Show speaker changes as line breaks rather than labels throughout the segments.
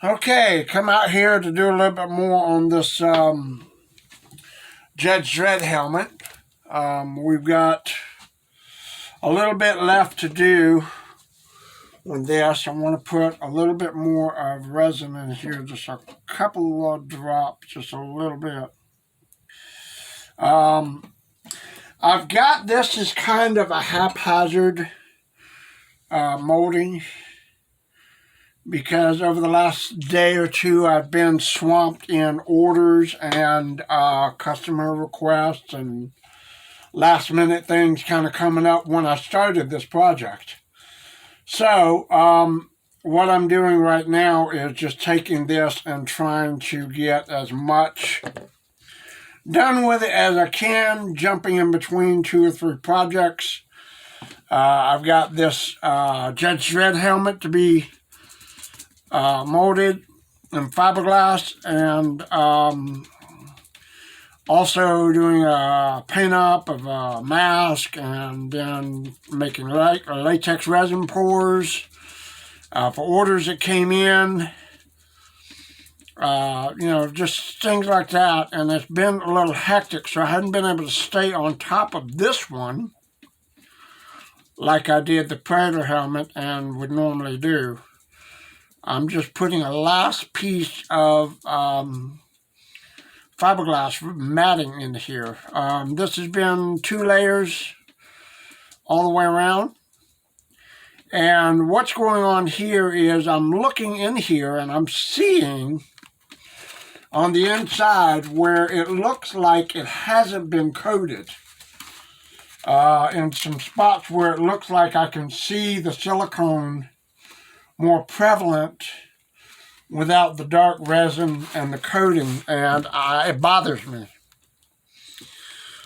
Okay, come out here to do a little bit more on this Judge Dredd helmet. We've got a little bit left to do with this. I want to put a little bit more of resin in here, just a couple of drops, just a little bit. I've got this as kind of a haphazard molding, because over the last day or two I've been swamped in orders and customer requests and last minute things kind of coming up when I started this project. So what I'm doing right now is just taking this and trying to get as much done with it as I can, jumping in between 2 or 3 projects. I've got this Judge Dredd helmet to be molded in fiberglass, and also doing a paint up of a mask, and then making latex resin pours for orders that came in. Just things like that. And it's been a little hectic, so I hadn't been able to stay on top of this one like I did the Predator helmet and would normally do. I'm just putting a last piece of fiberglass matting in here. This has been 2 layers all the way around. And what's going on here is I'm looking in here and I'm seeing on the inside where it looks like it hasn't been coated. In some spots where it looks like I can see the silicone more prevalent without the dark resin and the coating, and it bothers me.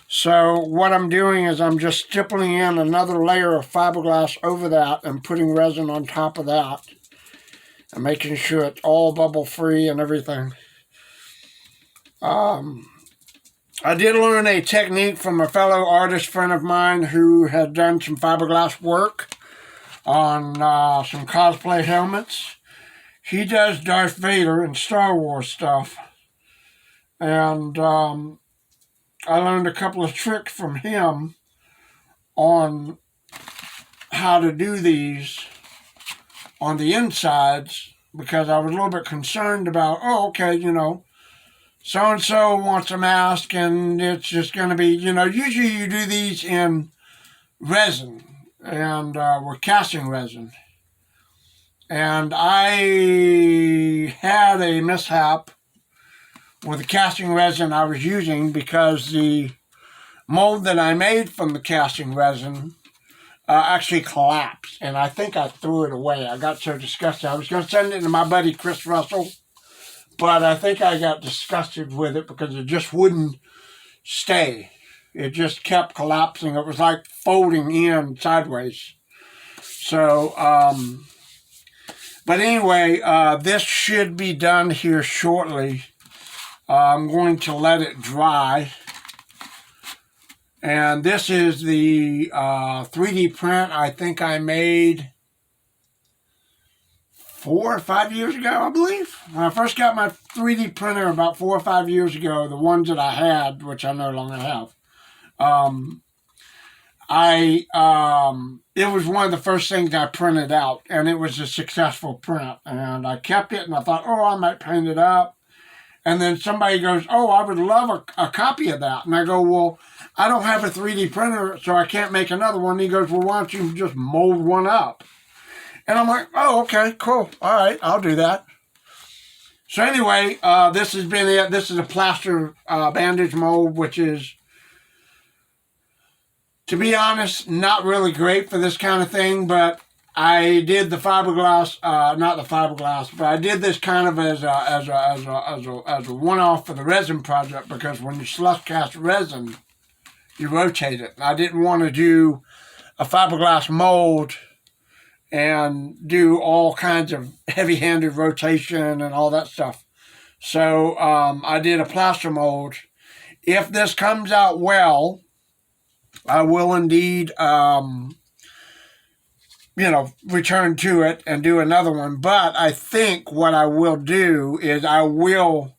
So what I'm doing is I'm just stippling in another layer of fiberglass over that and putting resin on top of that and making sure it's all bubble free and everything. I did learn a technique from a fellow artist friend of mine who had done some fiberglass work on some cosplay helmets. He does Darth Vader and Star Wars stuff. And I learned a couple of tricks from him on how to do these on the insides, because I was a little bit concerned about, so-and-so wants a mask and it's just going to be, usually you do these in resin and with casting resin. And I had a mishap with the casting resin I was using, because the mold that I made from the casting resin actually collapsed. And I think I threw it away. I got so disgusted. I was going to send it to my buddy Chris Russell, but I think I got disgusted with it because it just wouldn't stay. It just kept collapsing. It was like folding in sideways. So, but anyway, this should be done here shortly. I'm going to let it dry. And this is the 3D print I think I made 4 or 5 years ago, I believe. When I first got my 3D printer about 4 or 5 years ago, the ones that I had, which I no longer have, it was one of the first things I printed out, and it was a successful print. And I kept it, and I thought, I might paint it up. And then somebody goes, I would love a copy of that. And I go, well, I don't have a 3D printer, so I can't make another one. And he goes, well, why don't you just mold one up? And I'm like, okay, cool. All right, I'll do that. So anyway, this has been it. This is a plaster bandage mold, which is, to be honest, not really great for this kind of thing, but I did the fiberglass, not the fiberglass, but I did this kind of as a one-off for the resin project, because when you slush cast resin, you rotate it. I didn't want to do a fiberglass mold and do all kinds of heavy-handed rotation and all that stuff. So I did a plaster mold. If this comes out well, I will indeed return to it and do another one. But I think what I will do is I will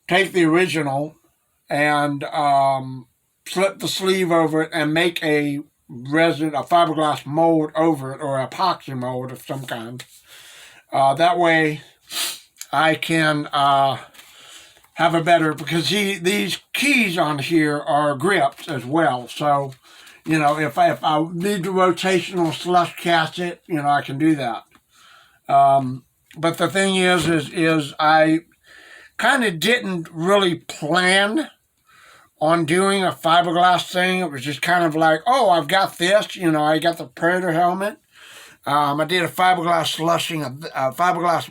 take the original and flip the sleeve over it and make a fiberglass mold over it, or epoxy mold of some kind. That way I can have a better, because these keys on here are gripped as well. So, if I need to rotational slush cast it, I can do that. But the thing is I kind of didn't really plan on doing a fiberglass thing. It was just kind of like, oh, I've got this. I got the Predator helmet. I did a fiberglass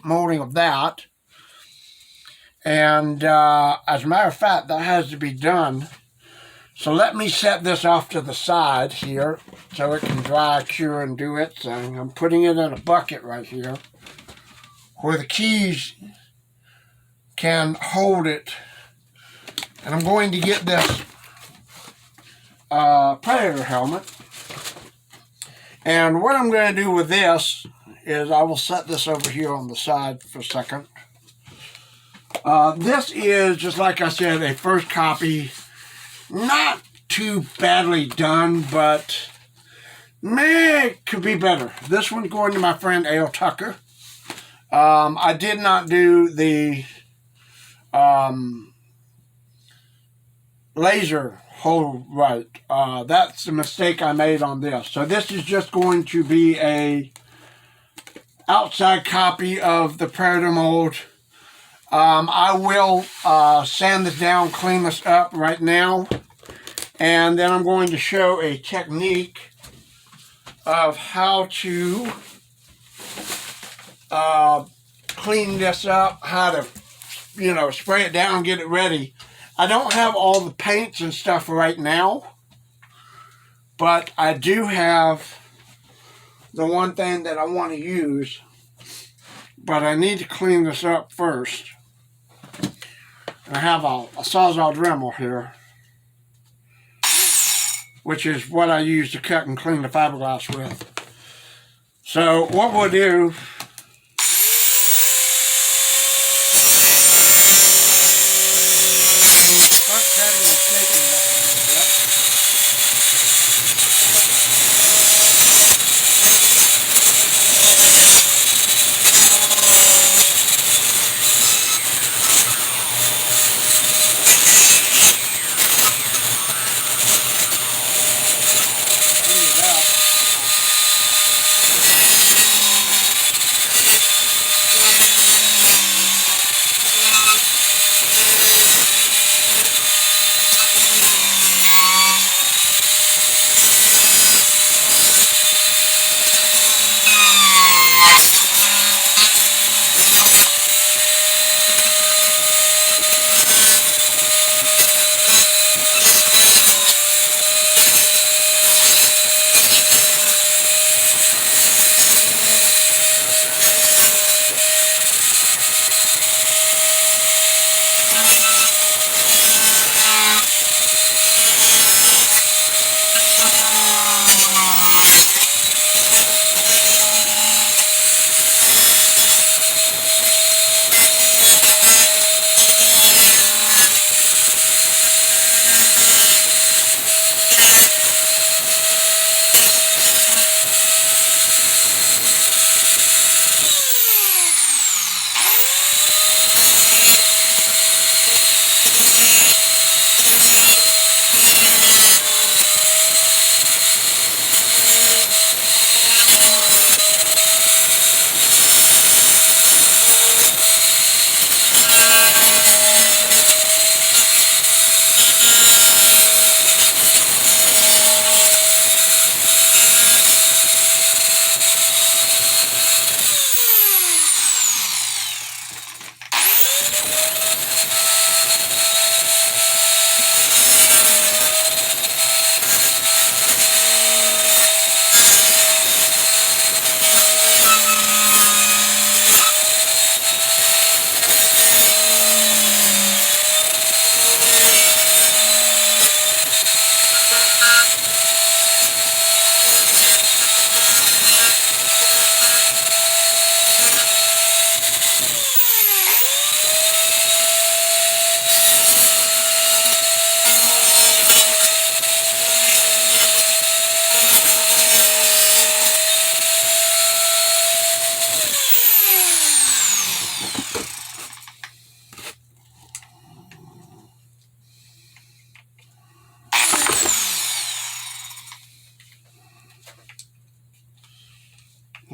molding of that. And as a matter of fact, that has to be done. So let me set this off to the side here so it can dry, cure, and do its thing. I'm putting it in a bucket right here where the keys can hold it. And I'm going to get this Predator helmet. And what I'm going to do with this is I will set this over here on the side for a second. This is, just like I said, a first copy. Not too badly done, but it could be better. This one's going to my friend A.L. Tucker. I did not do the laser hole right. That's the mistake I made on this. So this is just going to be a outside copy of the Predator mold. I will sand this down, clean this up right now, and then I'm going to show a technique of how to clean this up, how to, spray it down, get it ready. I don't have all the paints and stuff right now, but I do have the one thing that I want to use, but I need to clean this up first. I have a Sawzall Dremel here, which is what I use to cut and clean the fiberglass with. So what we'll do, start cutting and shaping that a little bit.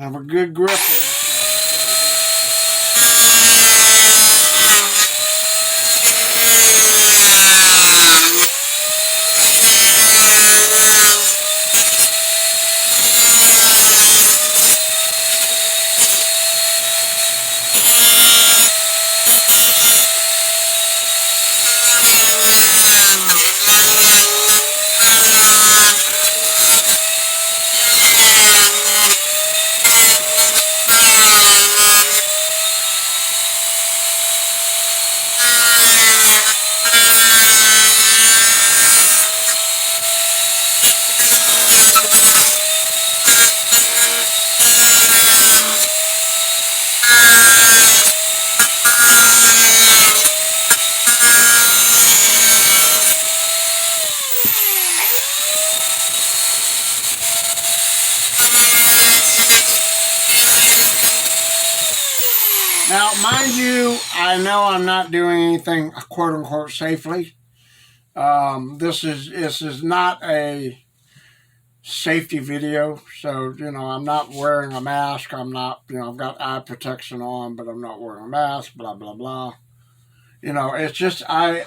Have a good grip on this Now, mind you, I know I'm not doing anything quote unquote safely. This is not a safety video, so I'm not wearing a mask. I'm not, I've got eye protection on, but I'm not wearing a mask. Blah blah blah. It's just I'm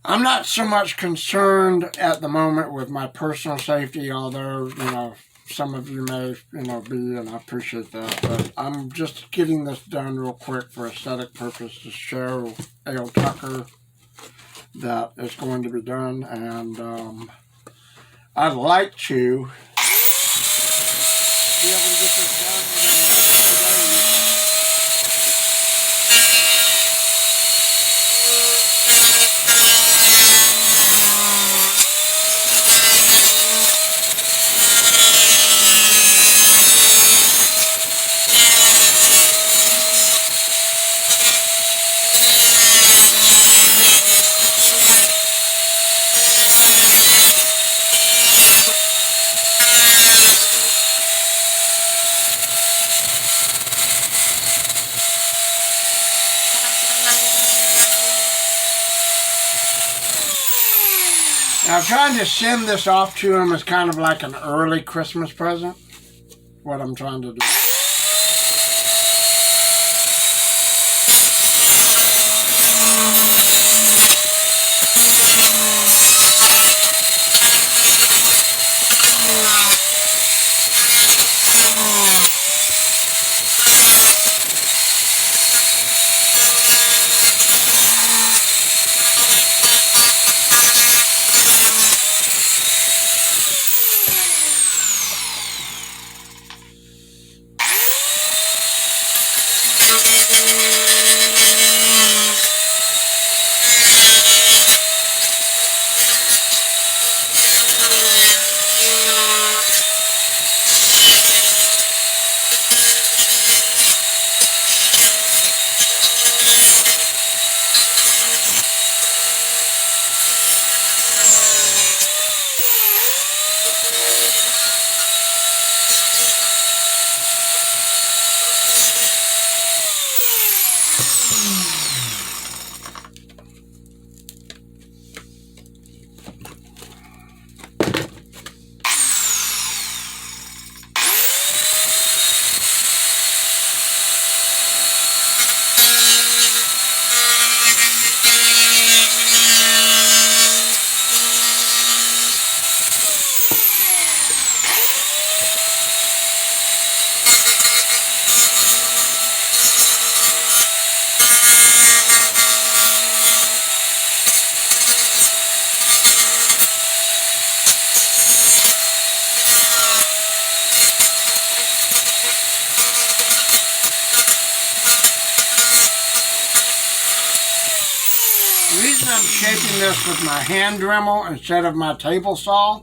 not so much concerned at the moment with my personal safety, although some of you may, be, and I appreciate that. But I'm just getting this done real quick for aesthetic purpose to show A.L. Tucker that it's going to be done. And I'd like to be able to get this done within 2 days. Now, I'm trying to send this off to him as kind of like an early Christmas present. What I'm trying to do. The reason I'm shaping this with my hand Dremel instead of my table saw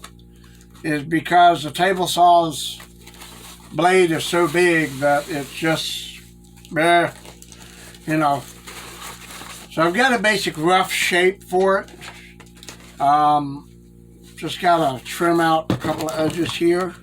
is because the table saw's blade is so big that it's just, So I've got a basic rough shape for it. Just gotta trim out a couple of edges here.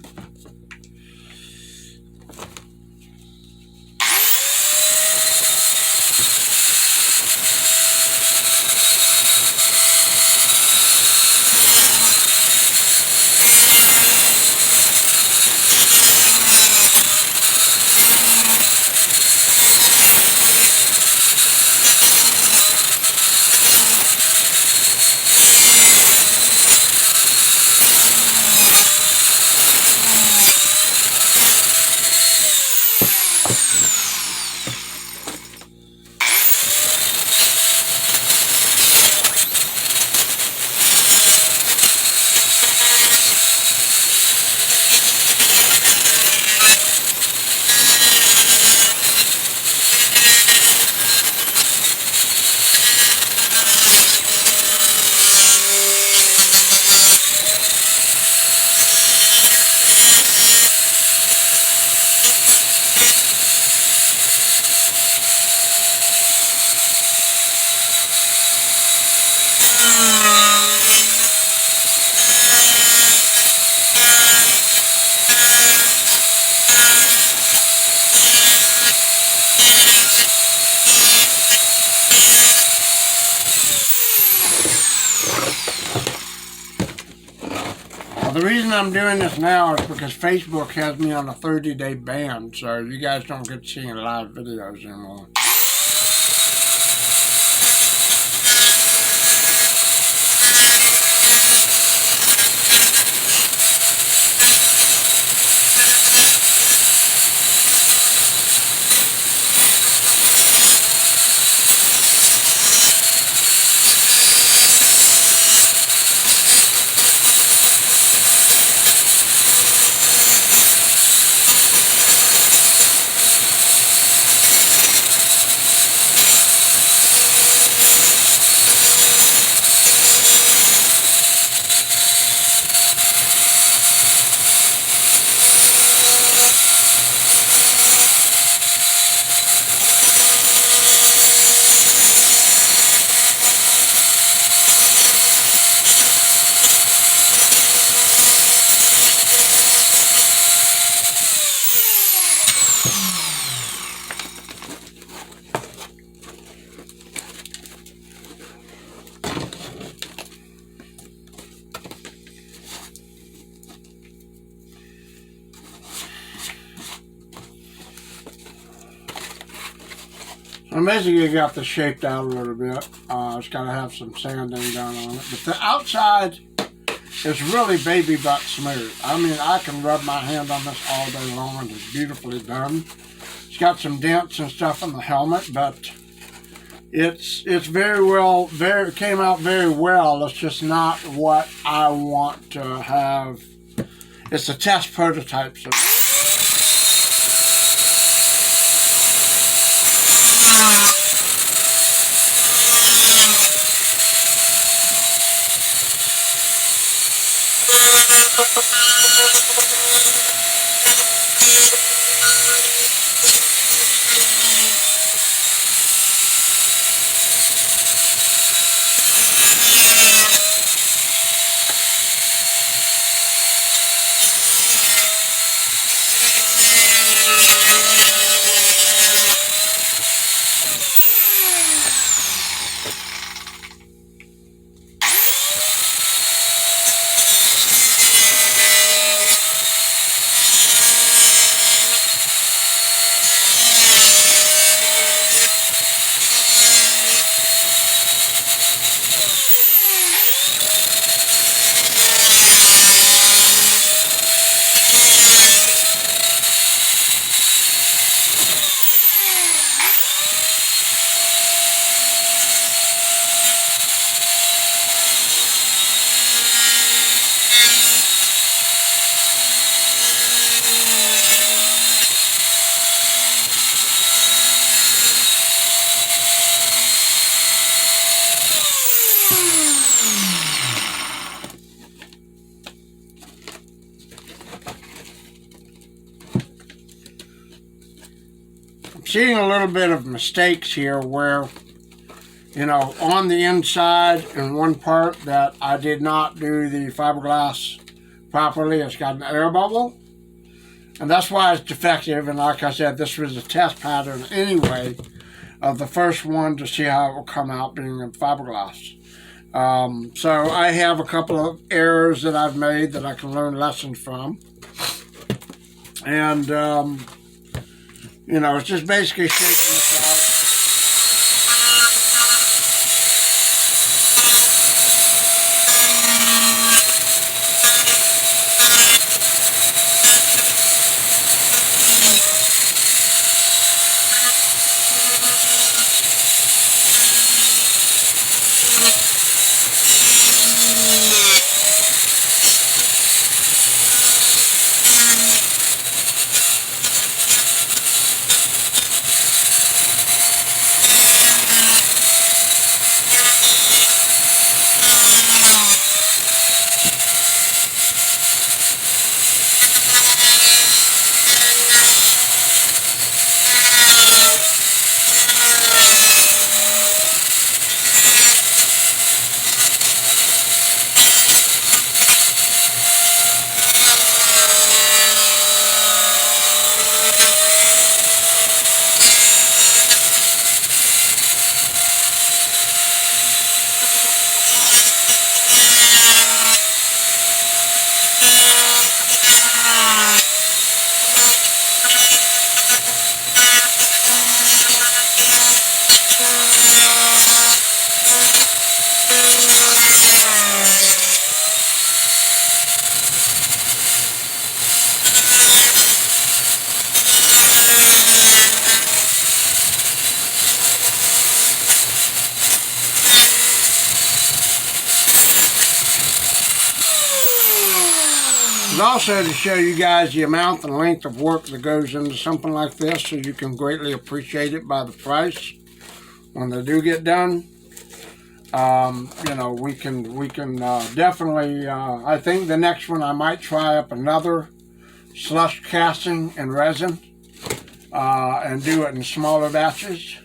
reason I'm doing this now is because Facebook has me on a 30-day ban, so you guys don't get to see any live videos anymore. I basically got this shaped out a little bit. It's got to have some sanding done on it. But the outside is really baby butt smooth. I mean, I can rub my hand on this all day long and it's beautifully done. It's got some dents and stuff in the helmet, but it's very well, came out very well. It's just not what I want to have. It's a test prototype. So seeing a little bit of mistakes here where, you know, on the inside in one part that I did not do the fiberglass properly. It's got an air bubble, and that's why it's defective. And like I said, this was a test pattern anyway of the first one to see how it will come out being in fiberglass. So I have a couple of errors that I've made that I can learn lessons from. And you know, it's just basically shaking this out. And also to show you guys the amount and length of work that goes into something like this, so you can greatly appreciate it by the price when they do get done. You know, we can definitely, I think the next one I might try up another slush casting in resin and do it in smaller batches.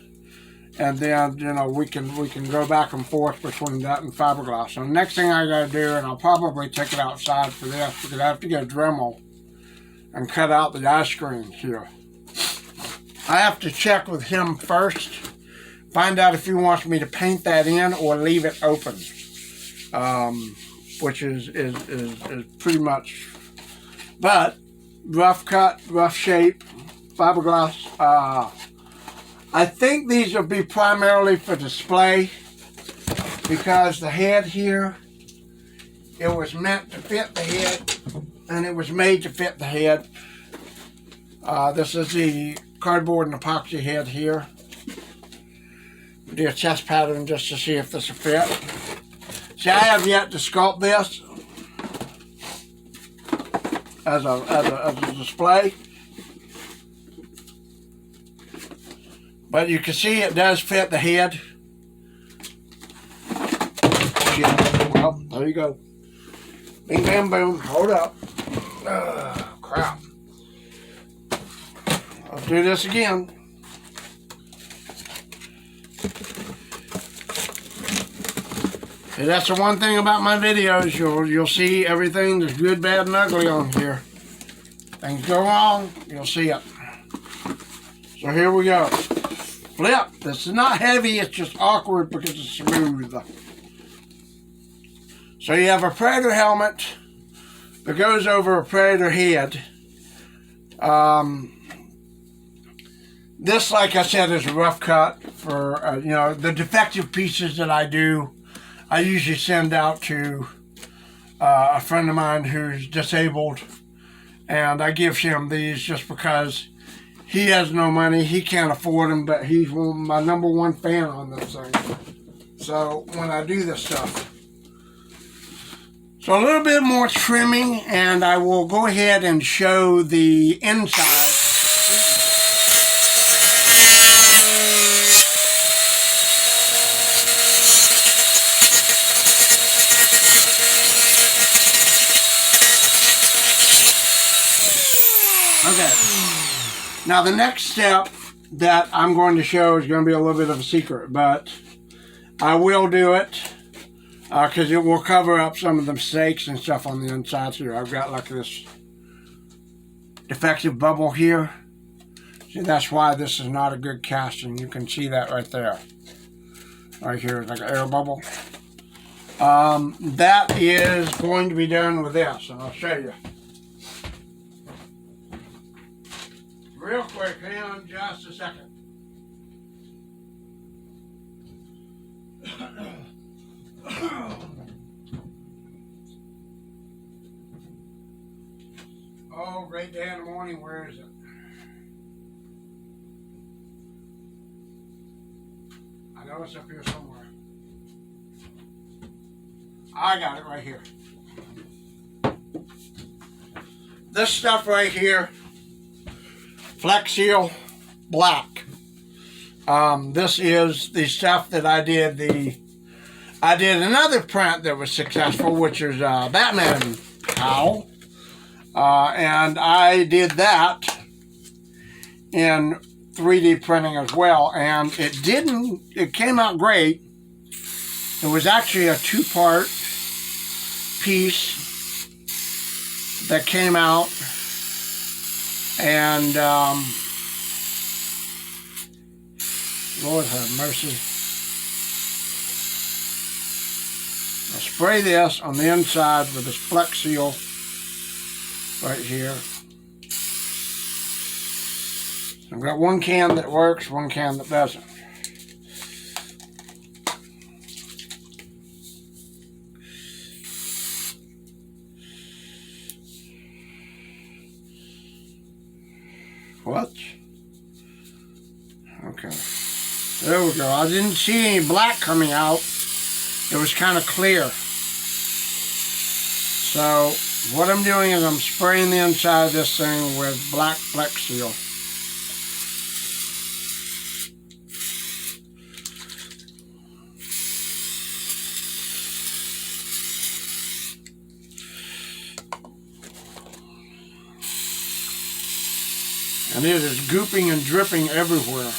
And then, you know, we can go back and forth between that and fiberglass. So the next thing I gotta do, and I'll probably take it outside for this, because I have to get a Dremel and cut out the ice cream here. I have to check with him first, find out if he wants me to paint that in or leave it open, which is pretty much. But rough cut, rough shape, fiberglass. I think these will be primarily for display, because the head here, it was meant to fit the head, and it was made to fit the head. This is the cardboard and epoxy head here. Do a test pattern just to see if this will fit. See, I have yet to sculpt this as a display. But you can see it does fit the head. Shit. Well, there you go. Bing, bam, boom. Hold up. Crap. I'll do this again. And that's the one thing about my videos. You'll see everything that's good, bad, and ugly on here. Things go wrong, you'll see it. So here we go. Flip. This is not heavy, it's just awkward because it's smooth. So you have a Predator helmet that goes over a Predator head. This, like I said, is a rough cut for, you know, the defective pieces that I do. I usually send out to a friend of mine who's disabled, and I give him these just because he has no money, he can't afford them, but he's my #1 fan on this thing. So when I do this stuff. So a little bit more trimming, and I will go ahead and show the inside. Okay. Now the next step that I'm going to show is going to be a little bit of a secret, but I will do it because it will cover up some of the mistakes and stuff on the inside here. I've got like this defective bubble here. See, that's why this is not a good casting. You can see that right there. Right here is like an air bubble. That is going to be done with this, and I'll show you. Real quick, hang on just a second. Oh, great day in the morning, where is it? I know it's up here somewhere. I got it right here. This stuff right here, Flex Seal Black. This is the stuff that I did. I did another print that was successful, which is Batman cowl, and I did that in 3D printing as well, and it came out great. It was actually a 2-part piece that came out, and Lord have mercy. I'll spray this on the inside with this Flex Seal right here. I've got one can that works, one can that doesn't. What? Okay. There we go. I didn't see any black coming out. It was kind of clear. So What I'm doing is I'm spraying the inside of this thing with black Flex Seal. And it is gooping and dripping everywhere.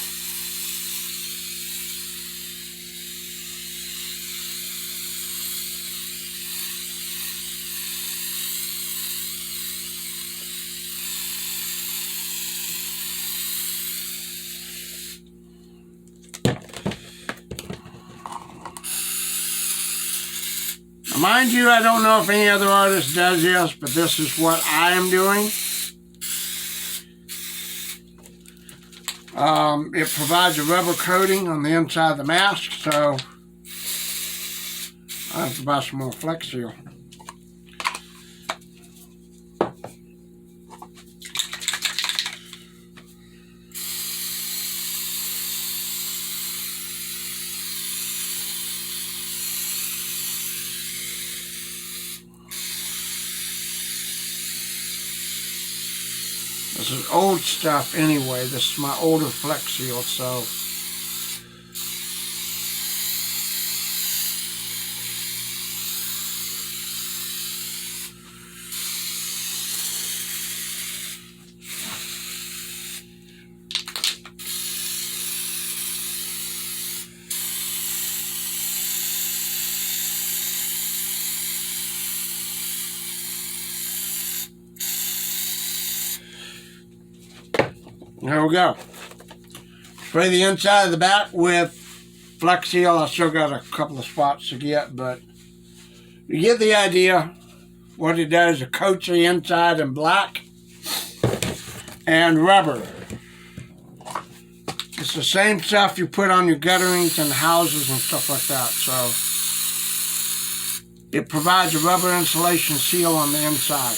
Now, mind you, I don't know if any other artist does this, but this is what I am doing. It provides a rubber coating on the inside of the mask, so I have to buy some more Flex Seal. This is old stuff anyway. This is my older Flex Seal, so there we go. Spray the inside of the back with Flex Seal. I still got a couple of spots to get, but you get the idea. What it does, it coats the inside in black and rubber. It's the same stuff you put on your gutterings and houses and stuff like that. So it provides a rubber insulation seal on the inside.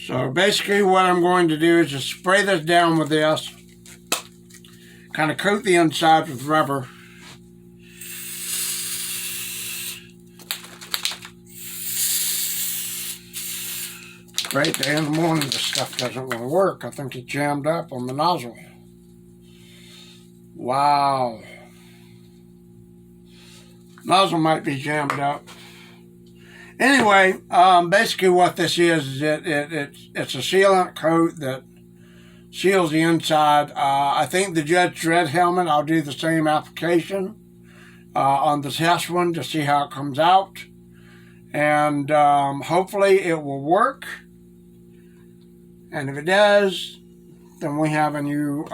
So basically what I'm going to do is just spray this down with this, kind of coat the inside with rubber. Great day in the morning, this stuff doesn't want to work. I think it jammed up on the nozzle. Wow. Nozzle might be jammed up. Anyway, basically what this is it's a sealant coat that seals the inside. I think the Judge Dredd helmet, I'll do the same application on the test one to see how it comes out. And hopefully it will work. And if it does, then we have a new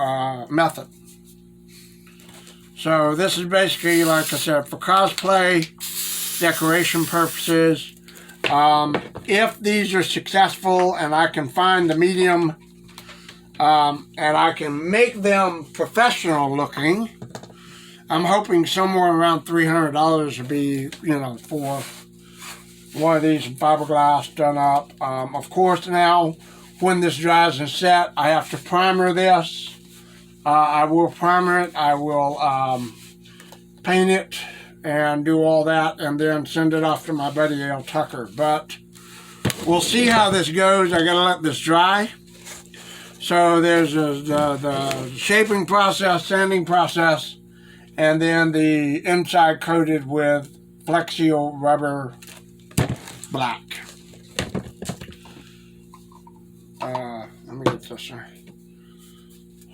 method. So this is basically, like I said, for cosplay, decoration purposes. If these are successful and I can find the medium and I can make them professional looking, I'm hoping somewhere around $300 would be, you know, for one of these in fiberglass done up. Of course now, when this dries and set, I have to primer this. I will primer it, I will paint it, and do all that, and then send it off to my buddy Al Tucker. But we'll see how this goes. I gotta let this dry. So there's the shaping process, sanding process, and then the inside coated with Flex Seal rubber black. Let me get this here.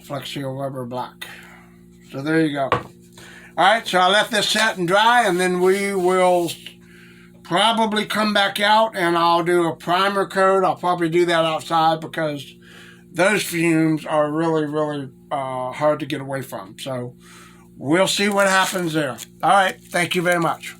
Flex Seal rubber black. So there you go. Alright, so I'll let this set and dry, and then we will probably come back out and I'll do a primer coat. I'll probably do that outside because those fumes are really, really hard to get away from. So we'll see what happens there. Alright, thank you very much.